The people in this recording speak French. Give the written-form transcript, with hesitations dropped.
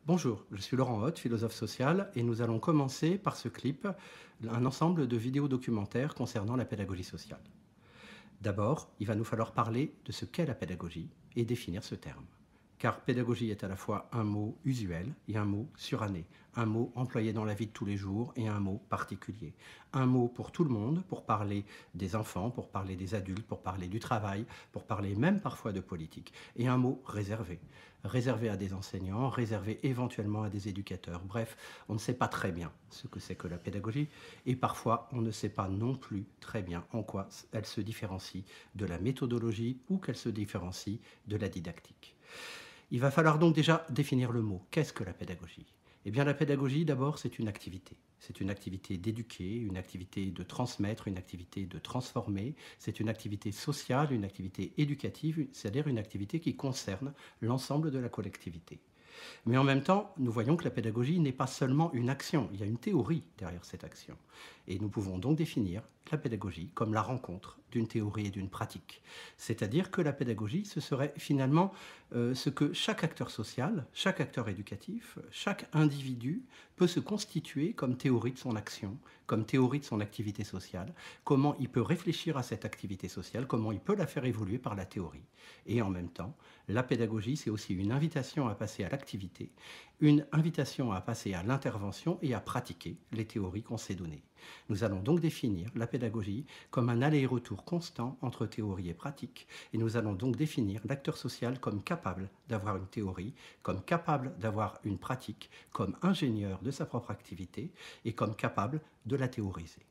Bonjour, je suis Laurent Hoth, philosophe social, et nous allons commencer par ce clip, un ensemble de vidéos documentaires concernant la pédagogie sociale. D'abord, il va nous falloir parler de ce qu'est la pédagogie et définir ce terme. Car pédagogie est à la fois un mot usuel et un mot suranné, un mot employé dans la vie de tous les jours et un mot particulier. Un mot pour tout le monde, pour parler des enfants, pour parler des adultes, pour parler du travail, pour parler même parfois de politique. Et un mot réservé. Réservé à des enseignants, réservé éventuellement à des éducateurs. Bref, on ne sait pas très bien ce que c'est que la pédagogie et parfois on ne sait pas non plus très bien en quoi elle se différencie de la méthodologie ou qu'elle se différencie de la didactique. Il va falloir donc déjà définir le mot. Qu'est-ce que la pédagogie? Eh bien, la pédagogie, d'abord, c'est une activité. C'est une activité d'éduquer, une activité de transmettre, une activité de transformer. C'est une activité sociale, une activité éducative, c'est-à-dire une activité qui concerne l'ensemble de la collectivité. Mais en même temps, nous voyons que la pédagogie n'est pas seulement une action, il y a une théorie derrière cette action. Et nous pouvons donc définir la pédagogie comme la rencontre d'une théorie et d'une pratique. C'est-à-dire que la pédagogie, ce serait finalement ce que chaque acteur social, chaque acteur éducatif, chaque individu peut se constituer comme théorie de son action, comme théorie de son activité sociale, comment il peut réfléchir à cette activité sociale, comment il peut la faire évoluer par la théorie. Et en même temps, la pédagogie, c'est aussi une invitation à passer à l'activité, une invitation à passer à l'intervention et à pratiquer les théories qu'on s'est données. Nous allons donc définir la pédagogie comme un aller-retour constant entre théorie et pratique, et nous allons donc définir l'acteur social comme capable d'avoir une théorie, comme capable d'avoir une pratique, comme ingénieur de sa propre activité et comme capable de la théoriser.